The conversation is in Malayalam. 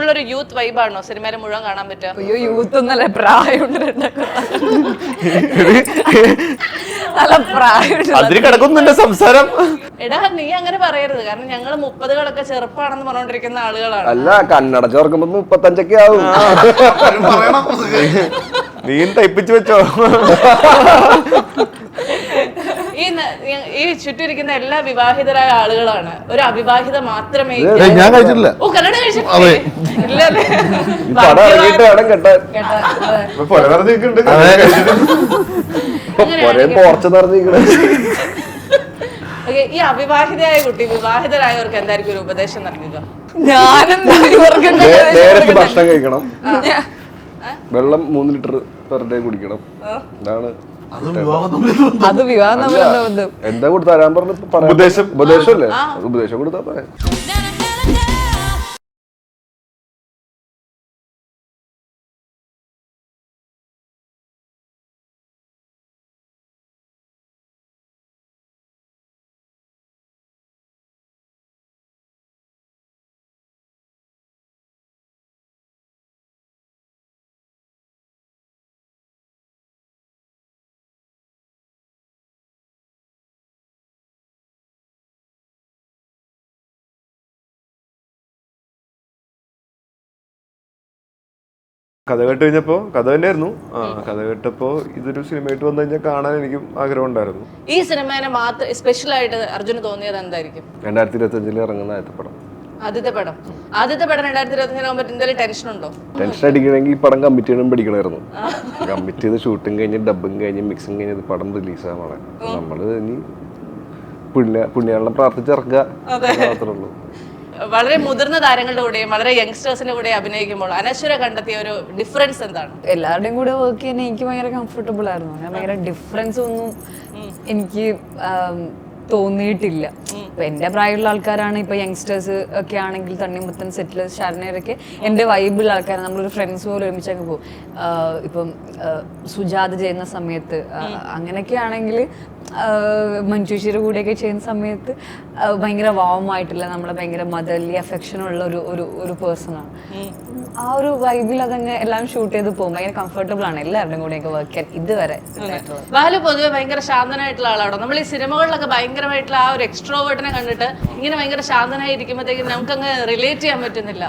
ഇതുപോലുള്ള ഒരു യൂത്ത് വൈബാണോ സിനിമയിൽ മുഴുവൻ കാണാൻ പറ്റുക? അയ്യോ യൂത്ത് ഒന്നല്ല, പ്രായമുണ്ട്. നല്ല പ്രായമുണ്ട്. അതിന് കിടക്കുന്നുണ്ട് സംസാരം. എടാ നീ അങ്ങനെ പറയരുത്, കാരണം ഞങ്ങള് 30കളൊക്കെ ചെറുപ്പാണെന്ന് പറഞ്ഞോണ്ടിരിക്കുന്ന ആളുകളാണ്. അല്ല, കന്നഡ ചേർക്കുമ്പോ 35 ആവും. നീ തയ്പ്പിച്ചു വെച്ചോ. ഈ ചുറ്റിരിക്കുന്ന എല്ലാ വിവാഹിതരായ ആളുകളാണ്, ഒരു അവിവാഹിത മാത്രമേ. ഞാൻ കഴിച്ചിട്ടില്ല. ഓ, കല്യാണം കഴിച്ചിട്ടില്ലേ? ഇല്ലല്ലേ? പോർച്ച നിറഞ്ഞിരിക്കണേ. ഈ അവിവാഹിതയായ കുട്ടി വിവാഹിതരായവർക്ക് എന്തായിരിക്കും ഒരു ഉപദേശം നൽകുക? നേരത്തെ ഭക്ഷണം കഴിക്കണം, വെള്ളം 3 ലിറ്റർ പെർ ഡേ കുടിക്കണം. ഇതാണ് അത് വിവാഹം തമ്മിലുള്ള ബന്ധം. എന്താ കൂടി തരാൻ പറഞ്ഞു? ഉപദേശമല്ലേ? ഉപദേശം കൊടുത്താ പറയാം. കഥ കേട്ട് കഴിഞ്ഞപ്പോ കഥ തന്നെയായിരുന്നു. കഥ കേട്ടപ്പോ ഇതൊരു സിനിമയായിട്ട് വന്നു കഴിഞ്ഞാൽ കാണാൻ എനിക്കും ആഗ്രഹം ഉണ്ടായിരുന്നു. ഈ സിനിമേനെ മാത്രം സ്പെഷ്യൽ ആയിട്ട് അർജുന് തോന്നിയത് എന്തായിരിക്കും? 2025 ഇറങ്ങുന്ന ആദ്യത്തെ പടം. ആദ്യത്തെ പടം 2025 ആകുമ്പോൾ എന്തെങ്കിലും ടെൻഷൻ ഉണ്ടോ? ടെൻഷൻ അടിക്കണമെങ്കിൽ ഈ പടം കമ്മിറ്റ് ചെയ്യണം പഠിക്കണമായിരുന്നു. കമ്മിറ്റ് ചെയ്ത് ഷൂട്ടിങ് കഴിഞ്ഞ് ഡബിങ് കഴിഞ്ഞ് മിക്സിങ് കഴിഞ്ഞ് പടം റിലീസാവാണ്. നമ്മള് ഇനി പുണ്യാളെ പ്രാർത്ഥിച്ചിറക്കുക മാത്രമേ ഉള്ളൂ. വളരെ മുതിർന്ന താരങ്ങളുടെ കൂടെയും വളരെ യങ്സ്റ്റേഴ്സിന്റെ കൂടെ അഭിനയിക്കുമ്പോൾ അനശ്വര കണ്ടെത്തിയ ഒരു ഡിഫറൻസ് എന്താണ്? എല്ലാവരുടെയും കൂടെ വർക്ക് ചെയ്യാൻ എനിക്ക് ഭയങ്കര കംഫർട്ടബിൾ ആയിരുന്നു. ഞാൻ ഭയങ്കര ഡിഫറൻസ് ഒന്നും എനിക്ക് തോന്നിയിട്ടില്ല. ഇപ്പൊ എന്റെ പ്രായമുള്ള ആൾക്കാരാണ്, ഇപ്പൊ യങ്സ്റ്റേഴ്സ് ഒക്കെ ആണെങ്കിൽ തണ്ണിമുത്തൻ, സെറ്റിലേഴ്സ്, ഷാരനേരൊക്കെ എന്റെ വൈബിലുള്ള ആൾക്കാരാണ്. നമ്മളൊരു ഫ്രണ്ട്സ് പോലെ ഒരുമിച്ചൊക്കെ പോകും. ഇപ്പം സുജാത ചെയ്യുന്ന സമയത്ത് അങ്ങനെയൊക്കെ ആണെങ്കിൽ, മഞ്ജുഷിയുടെ കൂടെയൊക്കെ ചെയ്യുന്ന സമയത്ത് ഭയങ്കര വാമായിട്ടുള്ള, നമ്മളെ ഭയങ്കര മദർലി അഫെക്ഷനുള്ള ഒരു പേഴ്സണാണ്. ആ ഒരു വൈബിൽ അതങ്ങ് എല്ലാം ഷൂട്ട് ചെയ്ത് പോകും. ഭയങ്കര കംഫർട്ടബിൾ ആണ് എല്ലാവരുടെയും കൂടെയൊക്കെ വർക്ക് ചെയ്യാൻ ഇതുവരെ. ബാലു പൊതുവെ ഭയങ്കര ശാന്തനായിട്ടുള്ള ആളാണോ? നമ്മൾ ഈ സിനിമകളിലൊക്കെ ഭയങ്കരമായിട്ടുള്ള ആ ഒരു എക്സ്ട്രോവേർട്ടിനെ കണ്ടിട്ട് ഇങ്ങനെ ഭയങ്കര ശാന്തനായി ഇരിക്കുമ്പോഴത്തേക്കും നമുക്കങ്ങ് റിലേറ്റ് ചെയ്യാൻ പറ്റുന്നില്ല.